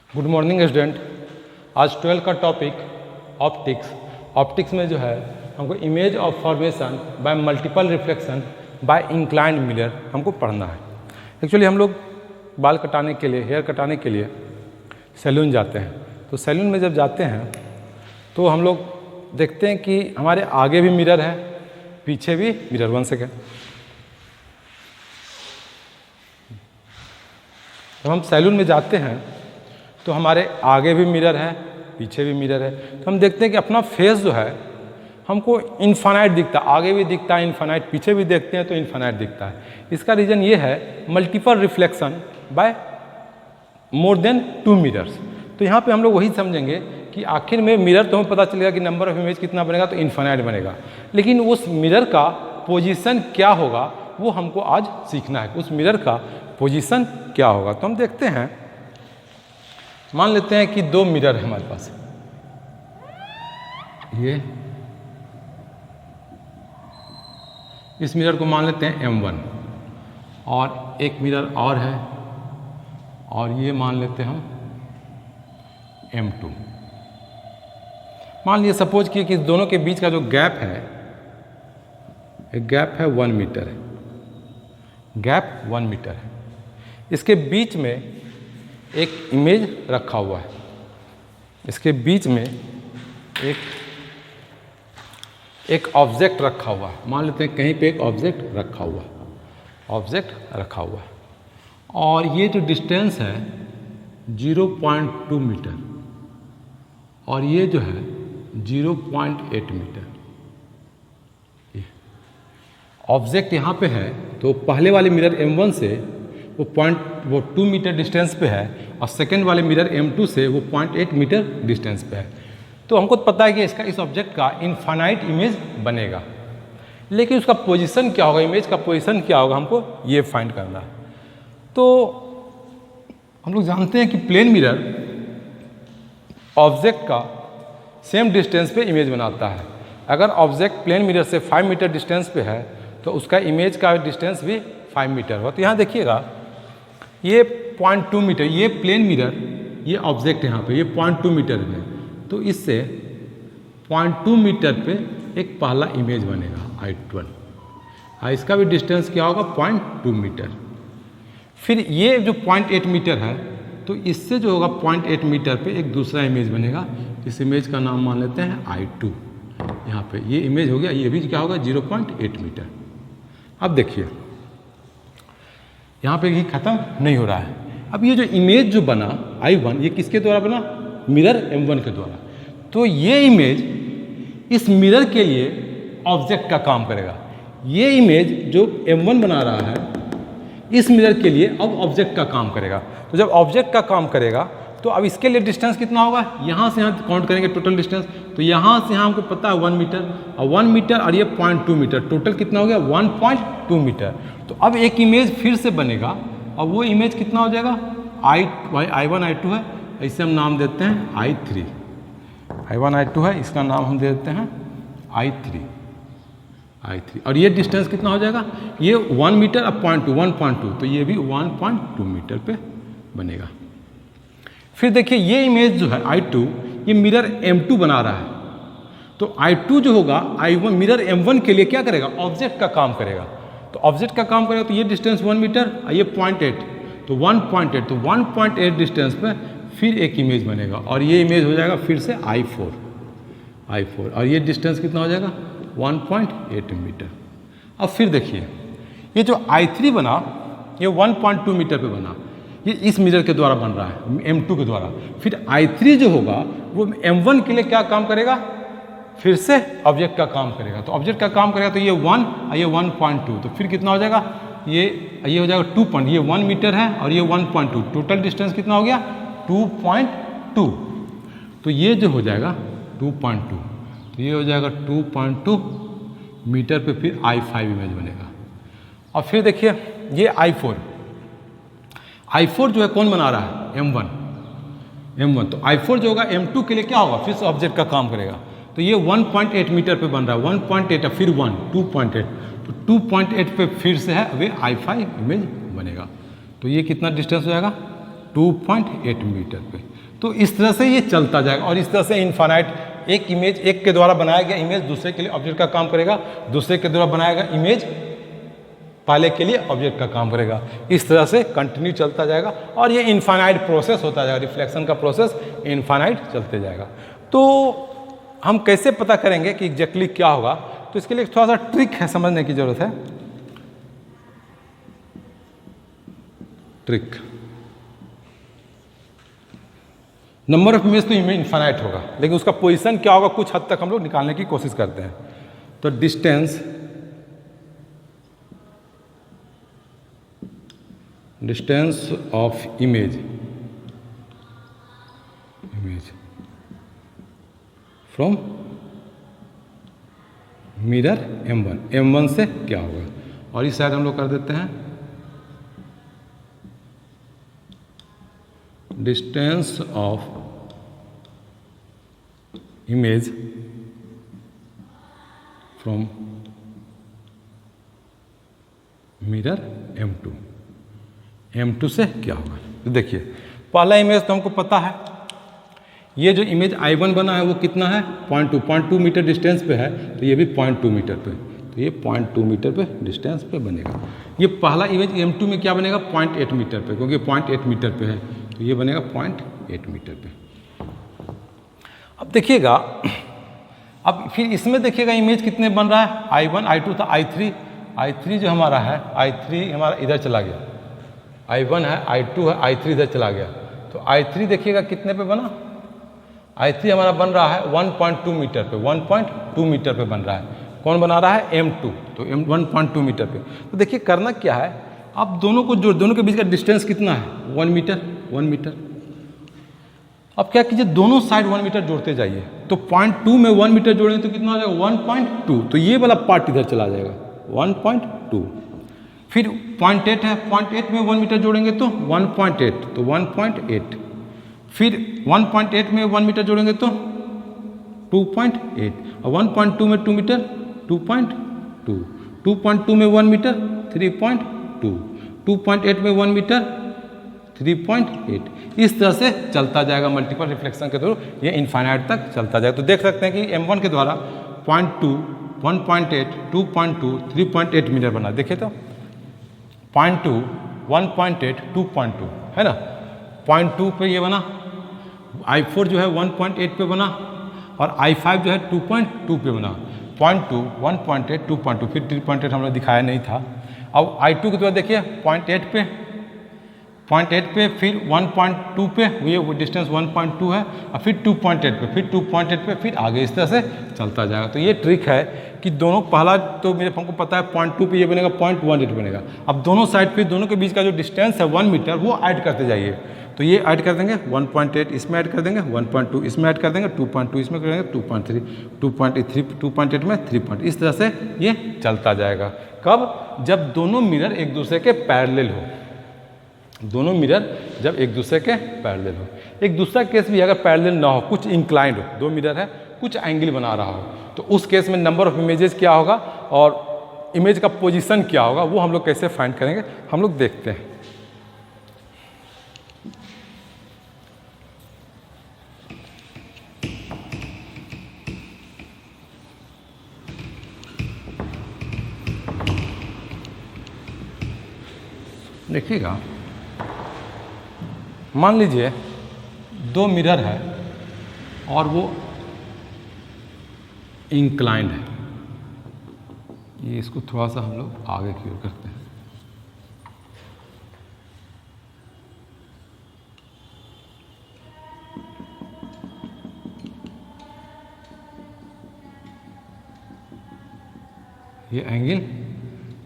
Good morning student. आज 12 का topic optics. Optics में जो है हमको image of formation by multiple reflection by inclined mirror हमको पढ़ना है। एक्चुअली हम लोग बाल कटाने के लिए, हेयर कटाने के लिए सैलून जाते हैं। तो सैलून में जब जाते हैं तो हम लोग देखते हैं कि हमारे आगे भी मिरर है, पीछे भी मिरर। 1 सेकेंड। जब हम सैलून में जाते हैं तो हमारे आगे भी मिरर है, पीछे भी मिरर है। तो हम देखते हैं कि अपना फेस जो है हमको इन्फानाइट दिखता है, आगे भी दिखता है इन्फानाइट, पीछे भी देखते हैं तो इन्फानाइट दिखता है। इसका रीज़न ये है multiple reflection by more than 2 mirrors. तो यहाँ पे हम लोग वही समझेंगे कि आखिर में मिरर तो हमें पता चलेगा कि नंबर ऑफ इमेज कितना बनेगा, तो इन्फानाइट बनेगा, लेकिन उस मिरर का पोजीशन क्या होगा वो हमको आज सीखना है। उस मिरर का पोजीशन क्या होगा। तो हम देखते हैं, मान लेते हैं कि 2 मिरर है हमारे पास। ये इस मिरर को मान लेते हैं M1 और एक मिरर और है और ये मान लेते हैं हम M2। मान लिया सपोज किए कि इस दोनों के बीच का जो गैप है, एक गैप है 1 मीटर है, गैप 1 मीटर है। इसके बीच में एक इमेज रखा हुआ है, इसके बीच में एक ऑब्जेक्ट रखा हुआ है। मान लेते हैं कहीं पे एक ऑब्जेक्ट रखा हुआ है, ऑब्जेक्ट रखा हुआ है और ये जो डिस्टेंस है 0.2 मीटर और ये जो है 0.8 मीटर। ऑब्जेक्ट यहाँ पे है तो पहले वाले मिरर M1 से वो 2 मीटर डिस्टेंस पे है और सेकेंड वाले मिरर M2 से वो 0.8 मीटर डिस्टेंस पे है। तो हमको पता है कि इस ऑब्जेक्ट का इन्फानाइट इमेज बनेगा, लेकिन उसका पोजीशन क्या होगा, इमेज का पोजीशन क्या होगा, हमको ये फाइंड करना है। तो हम लोग जानते हैं कि प्लेन मिरर ऑब्जेक्ट का सेम डिस्टेंस पे इमेज बनाता है। अगर ऑब्जेक्ट प्लेन मिरर से 5 मीटर डिस्टेंस पे है तो उसका इमेज का डिस्टेंस भी 5 मीटर होगा। तो यहाँ देखिएगा ये 0.2 मीटर, ये प्लेन मिरर, ये ऑब्जेक्ट यहाँ पे, ये 0.2 मीटर में, तो इससे 0.2 मीटर पे एक पहला इमेज बनेगा I12। इसका भी डिस्टेंस क्या होगा 0.2 मीटर। फिर ये जो 0.8 मीटर है तो इससे जो होगा 0.8 मीटर पे एक दूसरा इमेज बनेगा। इस इमेज का नाम मान लेते हैं I2। यहाँ पे ये इमेज हो गया, ये भी क्या होगा 0.8 मीटर। अब देखिए यहाँ पे ही खत्म नहीं हो रहा है। अब ये जो इमेज जो बना I1, ये किसके द्वारा बना, मिरर M1 के द्वारा। तो ये इमेज इस मिरर के लिए ऑब्जेक्ट का काम करेगा। ये इमेज जो M1 बना रहा है इस मिरर के लिए अब ऑब्जेक्ट का काम करेगा। तो जब ऑब्जेक्ट का काम करेगा तो अब इसके लिए डिस्टेंस कितना होगा, यहाँ से यहाँ काउंट करेंगे टोटल डिस्टेंस। तो यहाँ से यहाँ हमको पता है 1 मीटर और 1 मीटर और ये 0.2 मीटर, टोटल कितना हो गया 1.2 मीटर। तो अब एक इमेज फिर से बनेगा और वो इमेज कितना हो जाएगा I1 I2 है, इसे हम नाम देते हैं I3। I1 I2 है, इसका नाम हम दे देते हैं I3 और ये डिस्टेंस कितना हो जाएगा, ये 1 मीटर अब 1.2, तो ये भी 1.2 मीटर पे बनेगा। फिर देखिए ये इमेज जो है I2, ये मिरर M2 बना रहा है। तो I2 जो होगा I1 मिरर M1 के लिए क्या करेगा, ऑब्जेक्ट का काम करेगा। तो ऑब्जेक्ट का काम करेगा तो ये डिस्टेंस 1 मीटर और ये 0.8, तो 1.8, तो 1.8 डिस्टेंस पे फिर एक इमेज बनेगा और ये इमेज हो जाएगा फिर से I4 और ये डिस्टेंस कितना हो जाएगा 1.8 मीटर। अब फिर देखिए ये जो I3 बना ये 1.2 मीटर पे बना, ये इस मिरर के द्वारा बन रहा है M2 के द्वारा। फिर I3 जो होगा वो M1 के लिए क्या काम करेगा, फिर से ऑब्जेक्ट का काम करेगा। तो ऑब्जेक्ट का काम करेगा तो ये 1 और ये 1.2, तो फिर कितना हो जाएगा, ये हो जाएगा 2 पॉइंट, ये 1 मीटर है और ये 1.2, टोटल डिस्टेंस कितना हो गया 2.2। तो ये जो हो जाएगा 2.2, तो ये हो जाएगा 2.2 मीटर पे फिर I5 इमेज बनेगा। और फिर देखिए ये I4 जो है कौन बना रहा है M1। तो I4 जो होगा M2 के लिए क्या होगा, फिर से ऑब्जेक्ट का काम करेगा। तो ये 1.8 मीटर पे बन रहा है, 1.8 फिर 2.8, तो 2.8 पे फिर से है वे I5 इमेज बनेगा। तो ये कितना डिस्टेंस हो जाएगा 2.8 मीटर पे। तो इस तरह से ये चलता जाएगा और इस तरह से इनफाइनाइट एक इमेज एक के द्वारा बनाया गया इमेज दूसरे के लिए ऑब्जेक्ट का काम करेगा, दूसरे के द्वारा बनाया गया इमेज पहले के लिए ऑब्जेक्ट का काम करेगा। इस तरह से कंटिन्यू चलता जाएगा और ये इनफाइनाइट प्रोसेस होता जाएगा, रिफ्लेक्शन का प्रोसेस इनफाइनाइट चलते जाएगा। तो हम कैसे पता करेंगे कि एग्जैक्टली क्या होगा, तो इसके लिए थोड़ा सा ट्रिक है, समझने की जरूरत है। ट्रिक, नंबर ऑफ इमेज तो इमेज इनफाइनाइट होगा, लेकिन उसका पोजीशन क्या होगा कुछ हद तक हम लोग निकालने की कोशिश करते हैं। तो distance of image from mirror M1 से क्या होगा, और इस साइड हम लोग कर देते हैं distance of image from mirror M2 से क्या होगा। तो देखिए पहला इमेज तो हमको पता है, ये जो इमेज I1 बना है वो कितना है 0.2 मीटर डिस्टेंस पे है, तो ये भी 0.2 मीटर पे, तो ये 0.2 मीटर पे डिस्टेंस पे बनेगा। ये पहला इमेज M2 में क्या बनेगा 0.8 मीटर पे, क्योंकि 0.8 मीटर पे है, तो ये बनेगा 0.8 मीटर पे। अब देखिएगा, अब फिर इसमें देखिएगा इमेज कितने बन रहा है I1 I2 था I3 जो हमारा है I3 हमारा इधर चला गया, I1 है I2 है I3 इधर चला गया, तो I3 देखिएगा कितने पे बना, I3 हमारा बन रहा है 1.2 मीटर पे, 1.2 मीटर पे बन रहा है। कौन बना रहा है M2, तो 1.2 मीटर पे। तो देखिए करना क्या है, अब दोनों को जोड़, दोनों के बीच का डिस्टेंस कितना है 1 मीटर। अब क्या कीजिए दोनों साइड 1 मीटर जोड़ते जाइए, तो 0.2 में 1 मीटर जोड़ेंगे तो कितना हो जाएगा 1.2, तो ये वाला पार्ट इधर चला जाएगा 1.2। फिर 0.8 है, 0.8 में 1 मीटर जोड़ेंगे तो 1.8, तो 1.8। फिर 1.8 में 1 मीटर जोड़ेंगे तो 2.8, और 1.2 में 2 मीटर 2.2, 2.2 में 1 मीटर 3.2, 2.8 में 1 मीटर 3.8। इस तरह से चलता जाएगा मल्टीपल रिफ्लेक्शन के थ्रू, ये इनफाइनाइट तक चलता जाएगा। तो देख सकते हैं कि M1 के द्वारा 0.2, 1.8, 2.2, 3.8 मीटर बना। देखिए तो 0.2, 1.8, 2.2 है ना, 0.2 पे ये बना, I4 जो है 1.8 पे बना, और I5 जो है 2.2 पे बना। 0.2, 1.8, 2.2, फिर 3.8 हमने दिखाया नहीं था। अब I2 के द्वारा देखिए 0.8 पे, फिर 1.2 पे, ये डिस्टेंस 1.2 है, और फिर 2.8 पे, फिर 2.8 पे, फिर आगे इस तरह से चलता जाएगा। तो ये ट्रिक है कि दोनों, पहला तो मेरे हमको पता है 0.2 पे ये बनेगा 0.18 बनेगा। अब दोनों साइड पे, दोनों के बीच का जो डिस्टेंस है 1 मीटर, वो ऐड करते जाइए। तो ये ऐड कर देंगे 1.8 इसमें ऐड कर देंगे, 1.2 इसमें ऐड कर देंगे, 2.2 इसमें करेंगे, 2.3, 2.8 में 3. इस तरह से ये चलता जाएगा। कब? जब दोनों मिरर एक दूसरे के पैरेलल हो, दोनों मिरर जब एक दूसरे के पैरेलल हो। एक दूसरा केस भी अगर पैरेलल ना हो, कुछ इंक्लाइंड हो, दो मिरर है कुछ एंगल बना रहा हो, तो उस केस में नंबर ऑफ इमेजेस क्या होगा और इमेज का पोजीशन क्या होगा, वो हम लोग कैसे फाइंड करेंगे, हम लोग देखते हैं। देखिएगा, मान लीजिए दो मिरर है और वो इंक्लाइंड है। ये इसको थोड़ा सा हम लोग आगे की ओर करते हैं। ये एंगल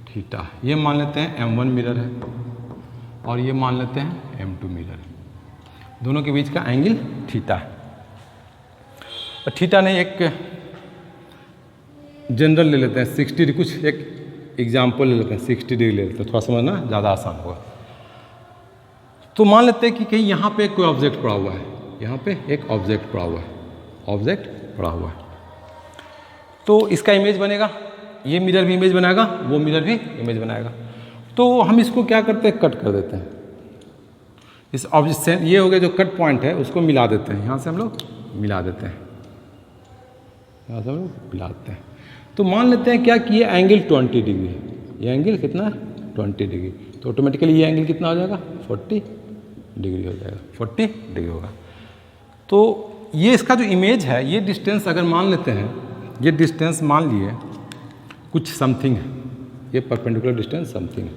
थीटा है, ये मान लेते हैं M1 मिरर है और ये मान लेते हैं M2 मिरर है। दोनों के बीच का एंगल थीटा है। थीटा नहीं, एक जनरल ले लेते हैं 60 डिग्री, कुछ एक एग्जाम्पल ले लेते हैं 60 डिग्री ले लेते हैं, थोड़ा समझना ज़्यादा आसान होगा। तो मान लेते हैं कि कहीं यहाँ पे कोई ऑब्जेक्ट पड़ा हुआ है, यहाँ पे एक ऑब्जेक्ट पड़ा हुआ है, ऑब्जेक्ट पड़ा हुआ है, तो इसका इमेज बनेगा, ये मिरर भी इमेज बनाएगा, वो मिरर भी इमेज बनाएगा। तो हम इसको क्या करते हैं, कट कर देते हैं। इस ऑब्जेक्ट ये हो गया जो कट पॉइंट है उसको मिला देते हैं, यहाँ से हम लोग मिला देते हैं, यहाँ से हम लोग मिला देते हैं। तो मान लेते हैं क्या कि ये एंगल 20 डिग्री है, ये एंगल कितना है 20 डिग्री, तो ऑटोमेटिकली ये एंगल कितना हो जाएगा 40 डिग्री हो जाएगा, 40 डिग्री होगा। तो ये इसका जो इमेज है, ये डिस्टेंस अगर मान लेते हैं, ये डिस्टेंस मान लिए कुछ समथिंग है, ये परपेंडिकुलर डिस्टेंस समथिंग है,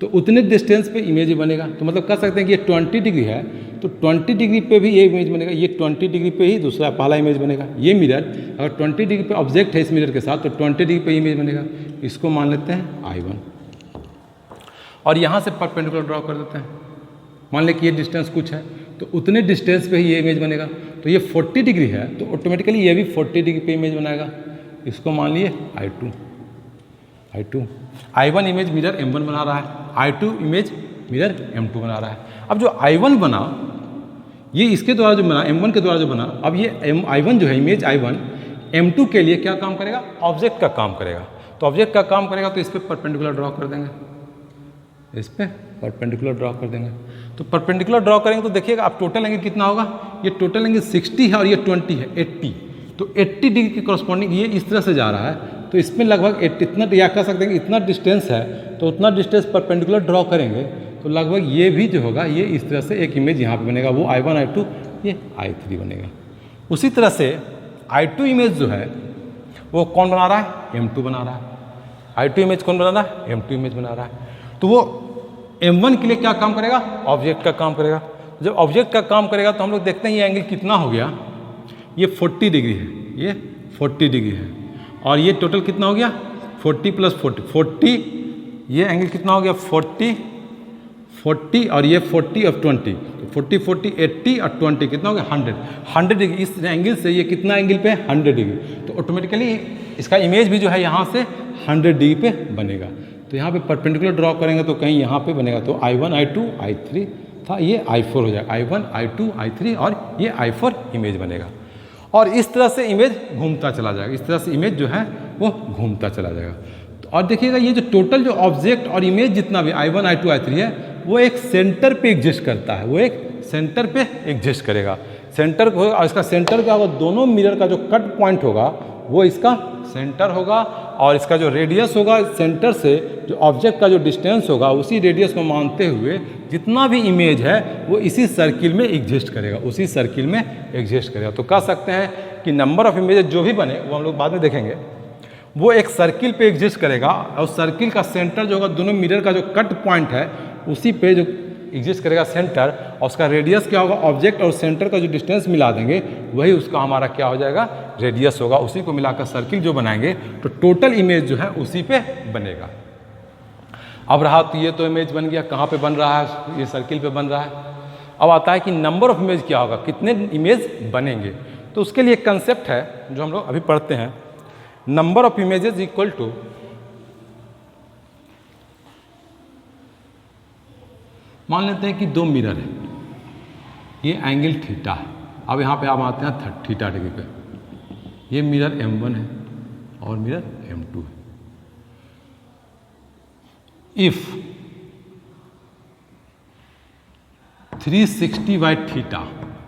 तो उतने डिस्टेंस पे इमेज बनेगा। तो मतलब कह सकते हैं कि ये 20 डिग्री है तो 20 डिग्री पे भी ये इमेज बनेगा, ये 20 डिग्री पे ही दूसरा पहला इमेज बनेगा। ये मिरर अगर 20 डिग्री पे ऑब्जेक्ट है इस मिरर के साथ तो 20 डिग्री पे इमेज बनेगा। इसको मान लेते हैं I1 और यहाँ से परपेंडिकुलर ड्रॉ कर देते हैं। मान लें कि ये डिस्टेंस कुछ है तो उतने डिस्टेंस पे ही ये इमेज बनेगा। तो ये 40 डिग्री है तो ऑटोमेटिकली ये भी 40 डिग्री पे इमेज बनाएगा। इसको मान लिए I2 I1 image mirror M1 बना रहा है, I2 इमेज मिरर M2 बना रहा है। अब जो I1 बना ये इसके द्वारा जो बना M1 के द्वारा जो बना, अब ये I1 जो है इमेज I1 M2 के लिए क्या काम करेगा, ऑब्जेक्ट का काम करेगा। तो ऑब्जेक्ट का काम करेगा तो इस पर परपेंडिकुलर ड्रॉ कर देंगे, इस पर परपेंडिकुलर ड्रॉ कर देंगे। तो परपेंडिकुलर ड्रॉ करेंगे तो देखिएगा अब टोटल एंगल कितना होगा, ये टोटल एंगल 60 है और ये 20 है 80। तो 80 डिग्री के कॉरस्पॉन्डिंग ये इस तरह से जा रहा है तो इसमें लगभग इतना या कह सकते हैं कि इतना डिस्टेंस है तो उतना डिस्टेंस परपेंडिकुलर ड्रॉ करेंगे तो लगभग ये भी जो होगा ये इस तरह से एक इमेज यहाँ पे बनेगा, वो I1 I2 ये I3 बनेगा। उसी तरह से I2 इमेज जो है वो कौन बना रहा है, M2 बना रहा है। I2 इमेज कौन बना रहा है, M2 इमेज बना रहा है। तो वो M1 के लिए क्या काम करेगा, ऑब्जेक्ट का काम करेगा। जब ऑब्जेक्ट का काम करेगा तो हम लोग देखते हैं ये एंगल कितना हो गया, ये 40 डिग्री है, ये 40 डिग्री है और ये टोटल कितना हो गया 40 प्लस 40, ये एंगल कितना हो गया 40 और ये 40 और 20, तो 40 40 80 और 20 कितना हो गया 100 डिग्री। इस एंगल से ये कितना एंगल पे 100 डिग्री, तो ऑटोमेटिकली इसका इमेज भी जो है यहाँ से 100 डिग्री पे बनेगा। तो यहाँ पे परपेंडिकुलर ड्रॉ करेंगे तो कहीं यहाँ पे बनेगा, तो I1 I2 I3 था, ये I4 हो जाएगा, I1 I2 I3 और ये I4 इमेज बनेगा। और इस तरह से इमेज घूमता चला जाएगा, इस तरह से इमेज जो है वो घूमता चला जाएगा। तो और देखिएगा ये जो टोटल जो ऑब्जेक्ट और इमेज जितना भी I1 I2 I3 है वो एक सेंटर पे एग्जिस्ट करता है, वो एक सेंटर पे एग्जिस्ट करेगा। सेंटर और इसका सेंटर क्या होगा, दोनों मिरर का जो कट पॉइंट होगा वो इसका सेंटर होगा और इसका जो रेडियस होगा सेंटर से जो ऑब्जेक्ट का जो डिस्टेंस होगा उसी रेडियस को मानते हुए जितना भी इमेज है वो इसी सर्किल में एग्जिस्ट करेगा, उसी सर्किल में एग्जिस्ट करेगा। तो कह सकते हैं कि नंबर ऑफ इमेजेस जो भी बने वो हम लोग बाद में देखेंगे, वो एक सर्किल पे एग्जिस्ट करेगा और सर्किल का सेंटर जो होगा दोनों मिरर का जो कट पॉइंट है उसी पे जो एग्जिस्ट करेगा सेंटर, और उसका रेडियस क्या होगा, ऑब्जेक्ट और सेंटर का जो डिस्टेंस मिला देंगे वही उसका हमारा क्या हो जाएगा, रेडियस होगा। उसी को मिलाकर सर्किल जो बनाएंगे तो टोटल इमेज जो है उसी पे बनेगा। अब रहा तो ये तो इमेज बन गया, कहाँ पे बन रहा है, ये सर्किल पे बन रहा है। अब आता है कि नंबर ऑफ इमेज क्या होगा, कितने इमेज बनेंगे। तो उसके लिए एक कंसेप्ट है जो हम लोग अभी पढ़ते हैं, number of images equal to मान लेते हैं कि दो मिरर है, ये एंगल थीटा है। अब यहाँ पे आप आते हैं थीटा डिग्री पे, ये मिरर M1 है और मिरर M2 है। इफ 360 बाई थीटा,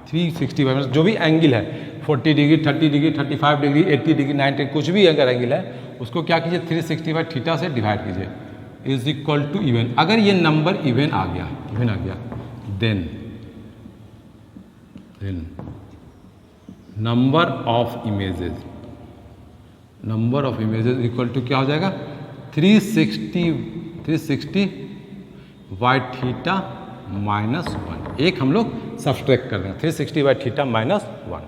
360 बाई जो भी एंगल है 40 डिग्री 30 डिग्री 35 डिग्री 80 डिग्री 90 कुछ भी अगर एंगल है उसको क्या कीजिए 360 बाई थीटा से डिवाइड कीजिए, इज इक्वल टू इवन। अगर ये नंबर इवन आ गया then number of images equal to क्या हो जाएगा 360 बाई थीटा -1। एक हम लोग सब्सट्रैक्ट कर देंगे 360 by theta -1।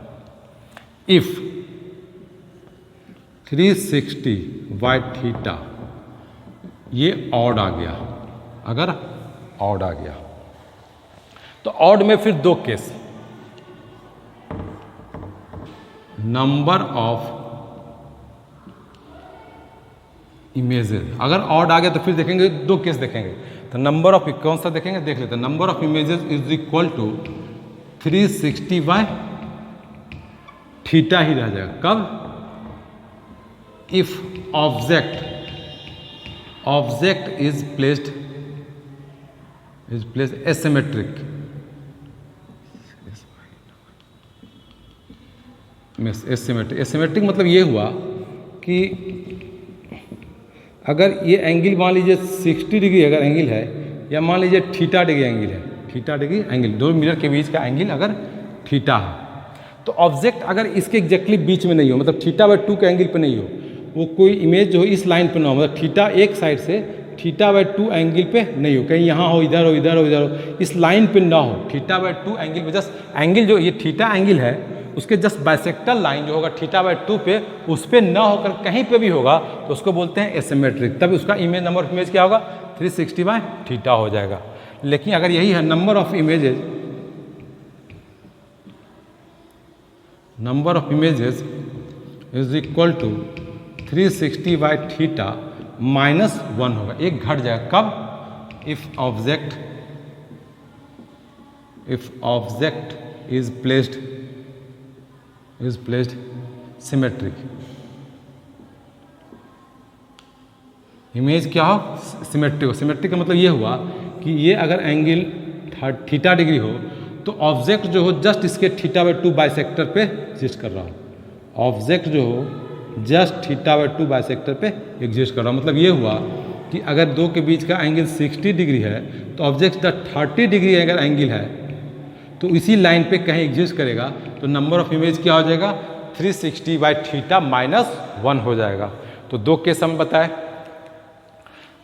If 360 by theta ये ऑड आ गया, अगर ऑड आ गया तो ऑड में फिर दो केस, नंबर ऑफ इमेजेस। अगर ऑड आ गया तो फिर देखेंगे दो केस देखेंगे, तो नंबर ऑफ कौन सा देखेंगे देख लेते हैं। Number of images is equal to 360 by theta ही रह जाएगा। कब, if object is placed asymmetric asymmetric. Asymmetric मतलब ये हुआ कि अगर ये एंगल मान लीजिए 60 डिग्री अगर एंगल है, या मान लीजिए थीटा डिग्री एंगल है, थीटा डिग्री एंगल, दो मिरर के बीच का एंगल अगर थीटा है, तो ऑब्जेक्ट अगर इसके एग्जैक्टली बीच में नहीं हो, मतलब θ/2 के एंगल पे नहीं हो, वो कोई इमेज जो हो इस लाइन पे ना हो, मतलब थीटा एक साइड से θ/2 एंगल पे नहीं हो, कहीं यहाँ हो, इधर हो, इधर हो, इधर हो, इस लाइन पे ना हो, θ/2 एंगल पे, जस्ट एंगल जो ये थीटा एंगल है उसके जस्ट बाइसेक्टर लाइन जो होगा θ/2 पे, उस पे ना होकर कहीं पे भी होगा तो उसको बोलते हैं एसिमेट्रिक। तब उसका इमेज नंबर ऑफ इमेज क्या होगा 360/θ हो जाएगा। लेकिन अगर यही है number of images is equal to 360/θ -1 होगा, एक घट जाएगा। कब? If object is placed symmetric. Image क्या हो? सिमेट्रिक हो। सिमेट्रिक का मतलब ये हुआ कि ये अगर एंगल θ डिग्री हो तो ऑब्जेक्ट जो हो जस्ट इसके θ/2 बाइसेक्टर पे एग्जिस्ट कर रहा हो। ऑब्जेक्ट जो हो जस्ट θ/2 बाइसेक्टर पे एग्जिस्ट कर रहा हो। मतलब ये हुआ कि अगर दो के बीच का एंगल 60 डिग्री है तो ऑब्जेक्ट का 30 डिग्री अगर एंगल है तो इसी लाइन पे कहीं एग्जिस्ट करेगा, तो नंबर ऑफ इमेज क्या हो जाएगा 360/θ -1 हो जाएगा। तो दो केस हम बताए,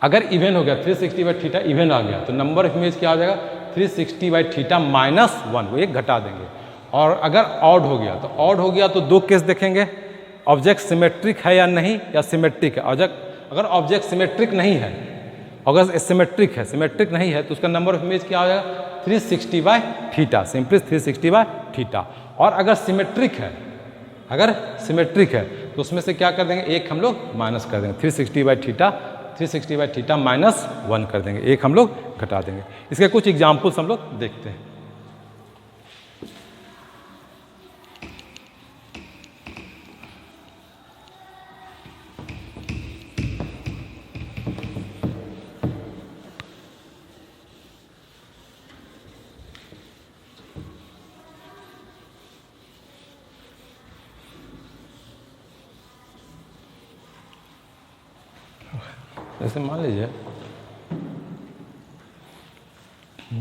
अगर इवन हो गया 360/θ इवन आ गया तो नंबर ऑफ इमेज क्या हो जाएगा 360/θ -1, वो एक घटा देंगे। और अगर ऑड हो गया तो दो केस देखेंगे, ऑब्जेक्ट सिमेट्रिक है या नहीं, या सिमेट्रिक है। अगर ऑब्जेक्ट सिमेट्रिक नहीं है, अगर सिमेट्रिक नहीं है तो उसका नंबर ऑफ इमेज क्या हो जाएगा 360/θ, सिंपली 360/θ। और अगर सिमेट्रिक है तो उसमें से क्या कर देंगे, एक हम लोग माइनस कर देंगे, 360/θ -1 कर देंगे, एक हम लोग घटा देंगे। इसके कुछ एग्जाम्पल्स हम लोग देखते हैं। जैसे मान लीजिए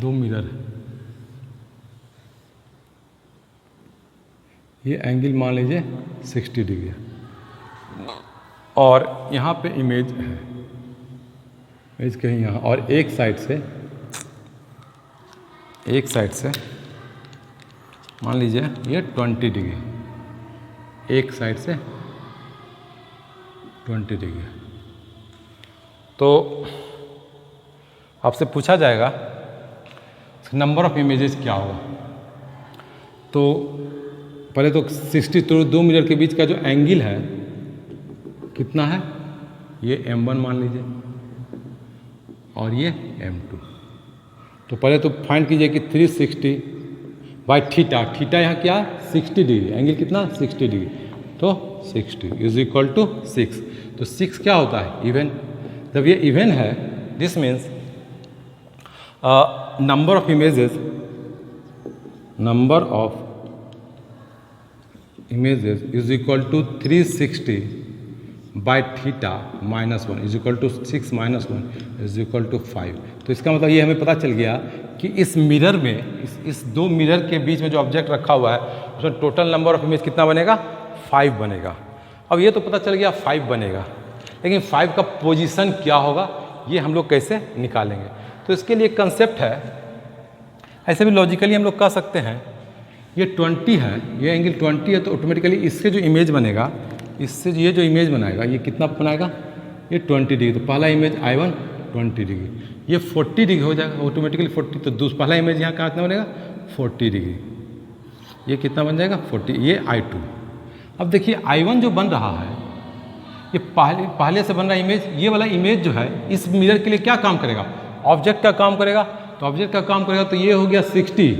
दो मिरर है, ये एंगल मान लीजिए 60 डिग्री है और यहाँ पे इमेज है, इमेज कहीं यहाँ, और एक साइड से मान लीजिए ये 20 डिग्री, एक साइड से 20 डिग्री। तो आपसे पूछा जाएगा नंबर ऑफ इमेजेस क्या होगा। तो पहले तो 60, तो दो मिरर के बीच का जो एंगल है कितना है, ये m1 मान लीजिए और ये m2। तो पहले तो फाइंड कीजिए कि 360/θ, यहाँ क्या है 60 डिग्री, एंगल कितना 60 डिग्री, तो 60 इज इक्वल टू 6। तो 6 क्या होता है इवन। जब ये इवन है this means number of images is equal to 360/θ -1 is equal to 6 - 1 is equal to 5। तो इसका मतलब ये हमें पता चल गया कि इस मिरर में इस दो मिरर के बीच में जो ऑब्जेक्ट रखा हुआ है उसमें टोटल नंबर ऑफ इमेज कितना बनेगा 5 बनेगा। अब ये तो पता चल गया 5 बनेगा, लेकिन 5 का पोजीशन क्या होगा ये हम लोग कैसे निकालेंगे। तो इसके लिए कंसेप्ट है, ऐसे भी लॉजिकली हम लोग कह सकते हैं, ये 20 है, ये एंगल 20 है, तो ऑटोमेटिकली इससे जो इमेज बनेगा, इससे ये जो इमेज बनाएगा ये कितना बनाएगा, ये 20 डिग्री। तो पहला इमेज I1 20 डिग्री, ये 40 डिग्री हो जाएगा ऑटोमेटिकली 40। तो पहला इमेज यहाँ कहाँ कितना बनेगा 40 डिग्री, ये कितना बन जाएगा 40, ये I2। अब देखिए I1 जो बन रहा है ये पहले से बन रहा इमेज, ये वाला इमेज जो है इस मिरर के लिए क्या काम करेगा, ऑब्जेक्ट का काम करेगा। तो ऑब्जेक्ट का काम करेगा तो ये हो गया 60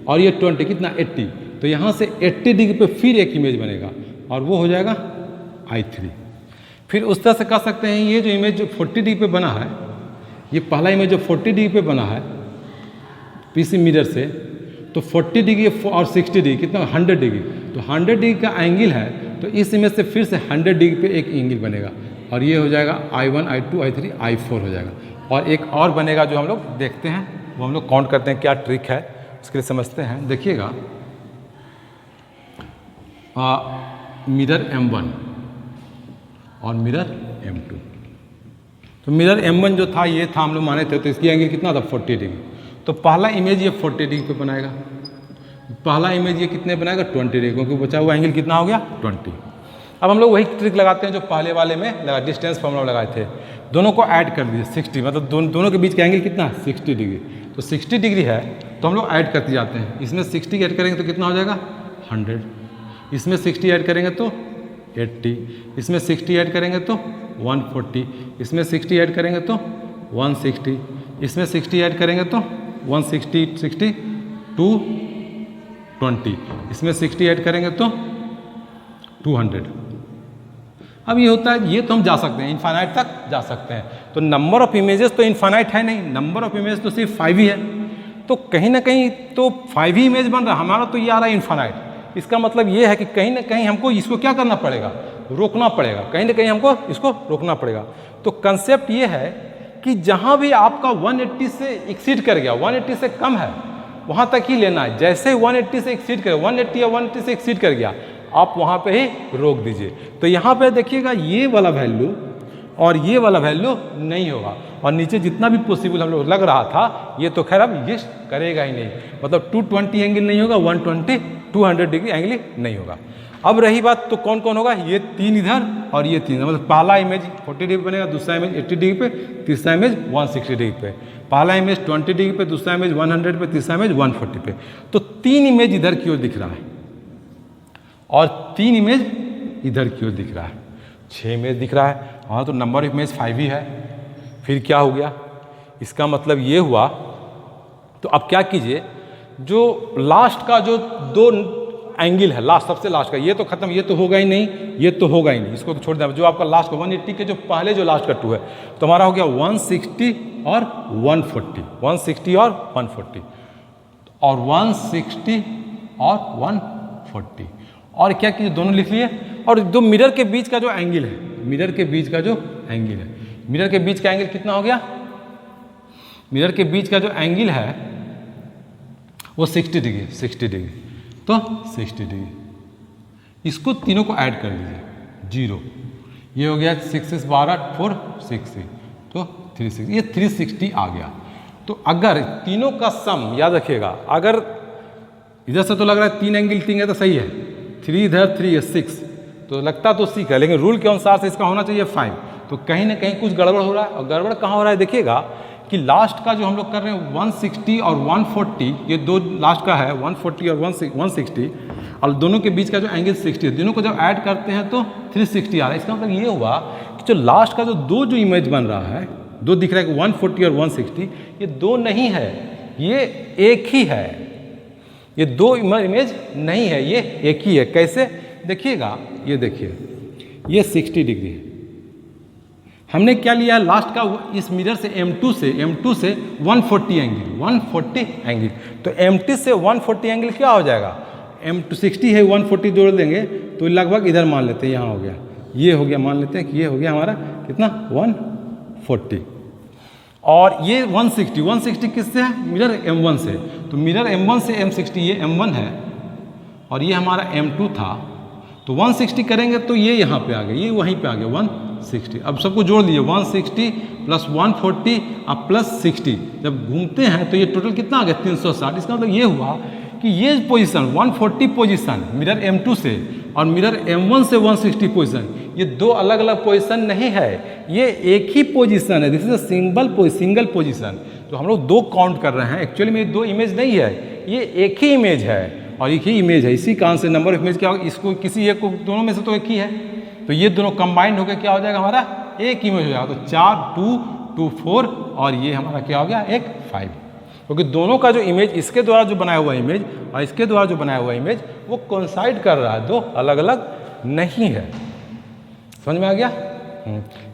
और ये 20 कितना 80। तो यहाँ से 80 डिग्री पे फिर एक इमेज बनेगा और वो हो जाएगा I3। फिर उस तरह से कह सकते हैं ये जो इमेज जो 40 डिग्री पे बना है, ये पहला इमेज जो 40 डिग्री पे बना है पीसी मिरर से, तो 40 डिग्री और 60 डिग्री कितना 100 डिग्री, तो 100 डिग्री का एंगल है, तो इस इमेज से फिर से 100 डिग्री पे एक एंगल बनेगा और ये हो जाएगा I1 I2 I3 I4 हो जाएगा। और एक और बनेगा जो हम लोग देखते हैं, वो हम लोग काउंट करते हैं क्या ट्रिक है उसके लिए समझते हैं। देखिएगा मिरर M1 और मिरर M2, तो मिरर M1 जो था ये था हम लोग माने थे, तो इसकी एंगल कितना था 40 डिग्री, तो पहला इमेज ये 40 डिग्री पे बनाएगा, पहला इमेज ये कितने बनाएगा 20 डिग्री, क्योंकि बचा हुआ एंगल कितना हो गया 20। अब हम लोग वही ट्रिक लगाते हैं जो पहले वाले में लगा, डिस्टेंस फॉर्मूला लगाए थे, दोनों को ऐड कर दीजिए 60, मतलब दोनों के बीच का एंगल कितना है 60 डिग्री, तो 60 डिग्री है तो हम लोग ऐड करते जाते हैं, इसमें 60 ऐड करेंगे तो कितना हो जाएगा 100, इसमें 60 ऐड करेंगे तो 80, इसमें 60 ऐड करेंगे तो 140, इसमें 60 ऐड करेंगे तो 160, इसमें 60 ऐड करेंगे तो 160 60 220, इसमें 60 ऐड करेंगे तो 200। अब ये होता है, ये तो हम जा सकते हैं इनफाइनाइट तक जा सकते हैं, तो नंबर ऑफ इमेजेस तो इनफाइनाइट है नहीं, नंबर ऑफ इमेज तो सिर्फ 5 ही है, तो कहीं ना कहीं तो 5 ही इमेज बन रहा है, हमारा तो ये आ रहा है इनफाइनाइट। इसका मतलब ये है कि कहीं ना कहीं हमको इसको क्या करना पड़ेगा, रोकना पड़ेगा, कहीं ना कहीं हमको इसको रोकना पड़ेगा। तो कंसेप्ट ये है कि जहाँ भी आपका 180 से एक्सीड कर गया, 180 से कम है वहाँ तक ही लेना है, जैसे 180 से एक्सीड कर 180 या 180 से एक्सीड कर गया आप वहाँ पे ही रोक दीजिए। तो यहाँ पे देखिएगा ये वाला वैल्यू और ये वाला वैल्यू नहीं होगा, और नीचे जितना भी पॉसिबल हम लोग लग रहा था ये तो खैर अब ये करेगा ही नहीं, मतलब 220 एंगल नहीं होगा, 120 200 डिग्री एंगल नहीं होगा। अब रही बात तो कौन कौन होगा, ये 3 इधर और ये 3 इधर, मतलब पहला इमेज 40 डिग्री बनेगा, दूसरा इमेज 80 डिग्री पे, तीसरा इमेज 160 डिग्री पे, पहला इमेज 20 डिग्री पे, दूसरा इमेज 100 पे, तीसरा इमेज 140 पे। तो 3 इमेज इधर की ओर दिख रहा है और 3 इमेज इधर की ओर दिख रहा है, 6 इमेज दिख रहा है। हाँ, तो नंबर ऑफ इमेज 5 ही है। फिर क्या हो गया, इसका मतलब ये हुआ, तो अब क्या कीजिए, जो लास्ट का जो 2 एंगल है, लास्ट सबसे लास्ट का, ये तो खत्म, ये तो होगा ही नहीं, ये तो होगा ही नहीं, इसको तो छोड़ दें। जो आपका लास्ट का 180 के जो पहले जो लास्ट का 2 है, तो हमारा हो गया 160 और 140, 160 और 140, और 160 और 140, और क्या कीजिए दोनों लिख लिए। और जो मिरर के बीच का जो एंगल है, मिरर के बीच का जो एंगल है, मिरर के बीच का एंगल कितना हो गया, मिरर के बीच का जो एंगल है वो 60 डिग्री, 60 डिग्री, तो 60 डिग्री, इसको तीनों को ऐड कर लीजिए 0, ये हो गया 6 6 12 4 60, तो 360, ये 360 आ गया। तो अगर तीनों का सम याद रखिएगा, अगर इधर से तो लग रहा है 3 एंगल 3 है तो सही है, 3 इधर 3 है 6, तो लगता तो 6 है, लेकिन रूल के अनुसार से इसका होना चाहिए 5, तो कहीं ना कहीं कुछ गड़बड़ हो रहा है। और गड़बड़ कहाँ हो रहा है, देखिएगा कि लास्ट का जो हम लोग कर रहे हैं 160 और 140, ये 2 लास्ट का है 140 और 160, और दोनों के बीच का जो एंगल 60 है, दोनों को जब ऐड करते हैं तो 360 आ रहा है। इसका मतलब ये हुआ कि जो लास्ट का जो 2 जो इमेज बन रहा है, 2 दिख रहा है कि 140 और 160, ये 2 नहीं है, ये एक ही है, ये 2 इमेज नहीं है, ये एक ही है। कैसे देखिएगा, ये देखिए ये 60 डिग्री है, हमने क्या लिया लास्ट का, इस मिरर से M2 से 140 एंगल, 140 एंगल, तो M2 से 140 एंगल क्या हो जाएगा, M2 60 है 140 जोड़ देंगे तो लगभग इधर मान लेते हैं, यहाँ हो गया, ये हो गया, मान लेते हैं कि ये हो गया हमारा कितना 140, और ये 160 किससे है, मिरर M1 से, तो मिरर M1 से M60, ये M1 है और ये हमारा M2 था, तो 160 करेंगे तो ये यहाँ पे आ गया, ये वहीं पे आ गया 160। अब सबको जोड़ लीजिए, 160 प्लस 140 अब प्लस 60, जब घूमते हैं तो ये टोटल कितना आ गया 360। इसका मतलब ये हुआ कि ये पोजीशन 140 पोजीशन मिरर M2 से और मिरर M1 से 160 पोजीशन, ये 2 अलग अलग पोजीशन नहीं है, ये एक ही पोजीशन है, this is a single position. तो हम लोग 2 काउंट कर रहे हैं, एक्चुअली में 2 इमेज नहीं है, ये एक ही इमेज है और एक ही इमेज है, इसी कारण से नंबर ऑफ इमेज क्या होगा, इसको किसी एक को, दोनों में से तो एक ही है, तो ये दोनों कंबाइंड होकर क्या हो जाएगा हमारा एक इमेज हो जाएगा, तो 4 2 2 4 और ये हमारा क्या हो गया एक 5, क्योंकि दोनों का जो इमेज इसके द्वारा जो बनाया हुआ इमेज और इसके द्वारा जो बनाया हुआ इमेज वो कोइंसाइड कर रहा है, 2 अलग अलग नहीं है। समझ में आ गया।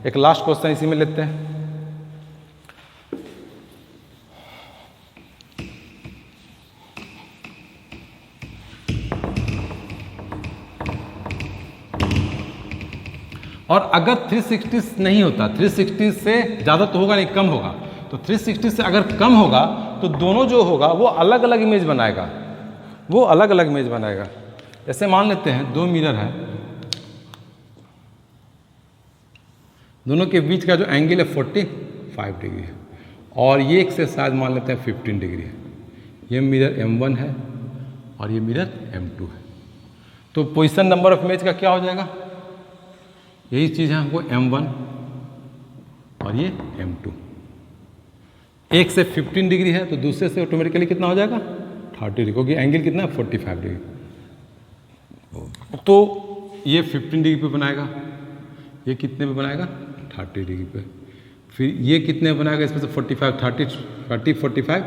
एक लास्ट क्वेश्चन इसी में लेते हैं। और अगर 360 नहीं होता, 360 से ज़्यादा तो होगा नहीं, कम होगा, तो 360 से अगर कम होगा तो दोनों जो होगा वो अलग अलग इमेज बनाएगा, वो अलग अलग इमेज बनाएगा। जैसे मान लेते हैं 2 मिरर है, दोनों के बीच का जो एंगल है 45 डिग्री है, और ये एक से शायद मान लेते हैं 15 डिग्री है। ये मिरर M1 है और ये मिरर M2 है। तो पोजीशन नंबर ऑफ इमेज का क्या हो जाएगा, यही चीज़ है हमको M1 और ये M2। एक से 15 डिग्री है तो दूसरे से ऑटोमेटिकली कितना हो जाएगा 30 डिग्री, क्योंकि एंगल कितना है 45 डिग्री। तो ये 15 डिग्री पे बनाएगा, ये कितने पे बनाएगा 30 डिग्री पे, फिर ये कितने बनाएगा इसमें से 45, 30, 45,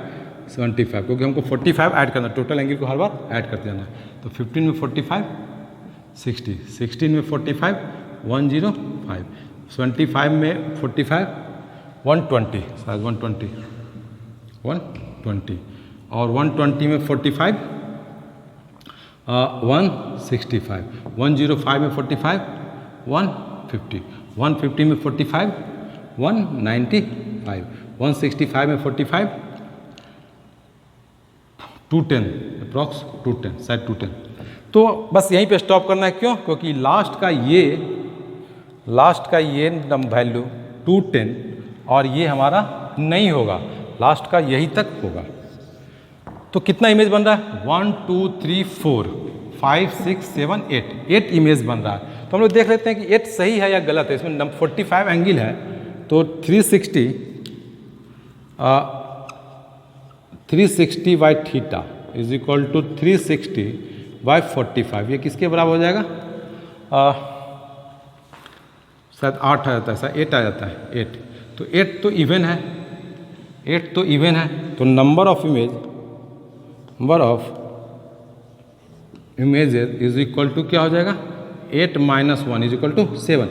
75, क्योंकि हमको 45 ऐड करना, टोटल एंगल को हर बार ऐड करते जाना है। तो 15 में 45 60, 16 में 45 105, 25 में 45 120, शायद 120 और 120 में 45 165, 105 में 45 150, 150 में 45 195, 165 में 45 210, अप्रॉक्स 210, शायद 210। तो बस यहीं पे स्टॉप करना है, क्यों, क्योंकि लास्ट का ये वैल्यू 210 और ये हमारा नहीं होगा, लास्ट का यही तक होगा। तो कितना इमेज बन रहा है 1 2 3 4 5 6 7 8 इमेज बन रहा है। तो हम लोग देख लेते हैं कि 8 सही है या गलत है। इसमें 45 एंगल है तो 360 by theta is equal to 360 by 45, ये किसके बराबर हो जाएगा, शायद 8 आ जाता है, शायद 8 आ जाता है, 8। तो 8 तो इवन है, 8 तो इवन है, तो number of images is equal to क्या हो जाएगा 8 minus 1 is equal to 7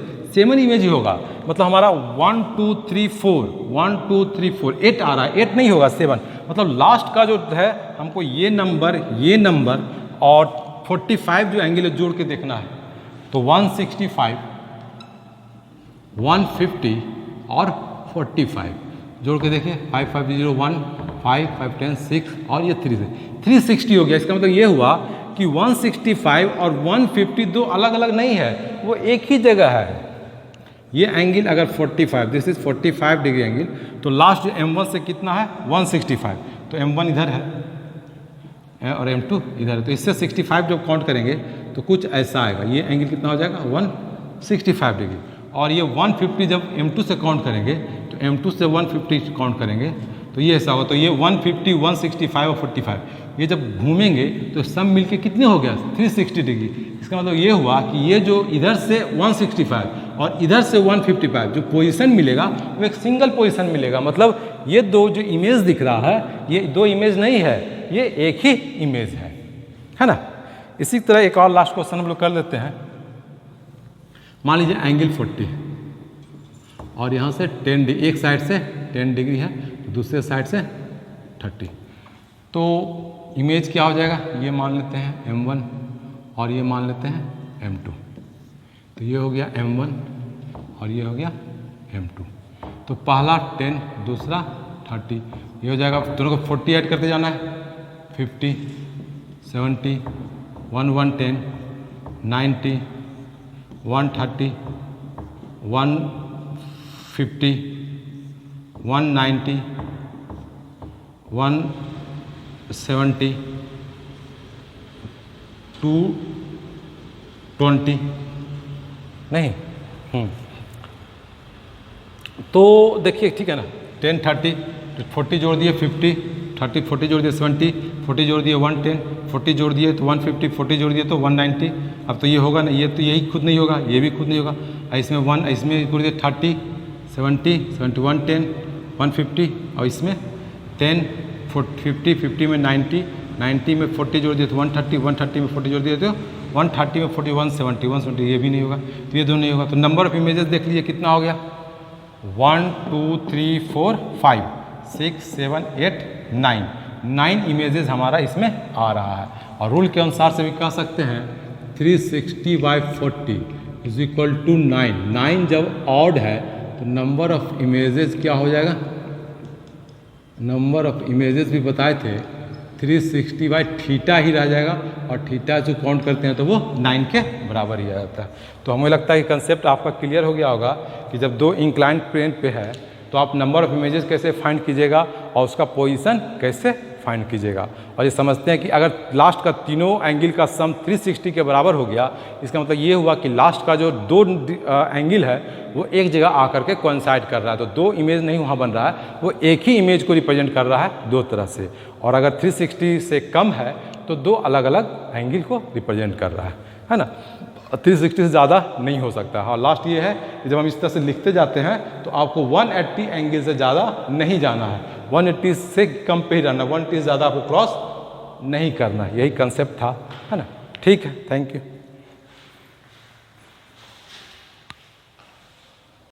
image ही होगा। मतलब हमारा 1 2 3 4 1 2 3 4 8 आ रहा है, 8 नहीं होगा 7। मतलब लास्ट का जो है हमको ये नंबर और 45 जो एंगल है जोड़ के देखना है। तो 165 150 और 45 जोड़ के देखिए, 5 5 0 1 5 5 10 6 और ये 360 हो गया। इसका मतलब ये हुआ कि 165 और 150 दो अलग अलग नहीं है, वो एक ही जगह है। ये एंगल अगर 45, दिस इज 45 डिग्री एंगल, तो लास्ट जो M1 से कितना है 165, तो M1 इधर है और M2 इधर है, तो इससे 65 जब काउंट करेंगे तो कुछ ऐसा आएगा। ये एंगल कितना हो जाएगा 165 डिग्री, और ये 150 जब M2 से काउंट करेंगे तो M2 से 150 काउंट करेंगे तो ये ऐसा होगा। तो ये 150 165 और 45 ये जब घूमेंगे तो सब मिलके कितने हो गया 360 डिग्री। इसका मतलब ये हुआ कि ये जो इधर से 165 और इधर से 155 जो पोजीशन मिलेगा वो एक सिंगल पोजीशन मिलेगा। मतलब ये दो जो इमेज दिख रहा है ये दो इमेज नहीं है, ये एक ही इमेज है ना। इसी तरह एक और लास्ट क्वेश्चन हम लोग कर लेते हैं। मान लीजिए एंगल 40 है और यहाँ से 10 डिग्री, एक साइड से 10 डिग्री है तो दूसरे साइड से 30, तो इमेज क्या हो जाएगा, ये मान लेते हैं M1 और ये मान लेते हैं M2। तो ये हो गया M1 और ये हो गया M2। तो पहला 10 दूसरा 30, ये हो जाएगा। दोनों को 40 ऐड करते जाना है, 50 70 110 90 130 150 190 170 220 नहीं। तो देखिए ठीक है ना, 10 30 40 जोड़ दिए 50 30 40 जोड़ दिए 70 40 जोड़ दिए 110 40 जोड़ दिए तो 150 40 जोड़ दिए तो 190। अब तो ये होगा ना, ये तो यही खुद नहीं होगा, ये भी खुद नहीं होगा। इसमें 1 इसमें जोड़ दिए 30 70 71 10 150 और इसमें 10 50 50 में 90 90 में 40 जोड़ दिए तो 130 130 में 40 जोड़ दिए तो 130 में 40 170 170, ये भी नहीं होगा, तो ये दोनों नहीं होगा। तो नंबर ऑफ इमेजेस देख लीजिए कितना हो गया 1 2 3 4 5 6 7 8 9 इमेजेस हमारा इसमें आ रहा है। और रूल के अनुसार से भी कह सकते हैं 360/40 इज इक्वल टू 9। 9 जब ऑड है तो नंबर ऑफ इमेजेस क्या हो जाएगा, नंबर ऑफ इमेजेस भी बताए थे 360 बाई थीटा ही रह जाएगा, और थीटा जो काउंट करते हैं तो वो 9 के बराबर ही आ जाता है। तो हमें लगता है कि कंसेप्ट आपका क्लियर हो गया होगा कि जब दो इंक्लाइंड प्लेन पे है तो आप नंबर ऑफ इमेजेस कैसे फाइंड कीजिएगा और उसका पोजीशन कैसे फाइंड कीजिएगा। और ये समझते हैं कि अगर लास्ट का तीनों एंगल का सम 360 के बराबर हो गया, इसका मतलब ये हुआ कि लास्ट का जो दो एंगल है वो एक जगह आकर के कोइंसाइड कर रहा है, तो दो इमेज नहीं वहाँ बन रहा है, वो एक ही इमेज को रिप्रेजेंट कर रहा है दो तरह से। और अगर 360 से कम है तो दो अलग अलग एंगल को रिप्रेजेंट कर रहा है ना। 360 से ज़्यादा नहीं हो सकता। हाँ, लास्ट ये है कि जब हम इस तरह से लिखते जाते हैं तो आपको 180 एंगल से ज़्यादा नहीं जाना है, 180 से कम पे ही रहना, 180 से ज़्यादा आपको क्रॉस नहीं करना। यही कंसेप्ट था, है ना। ठीक है, थैंक यू।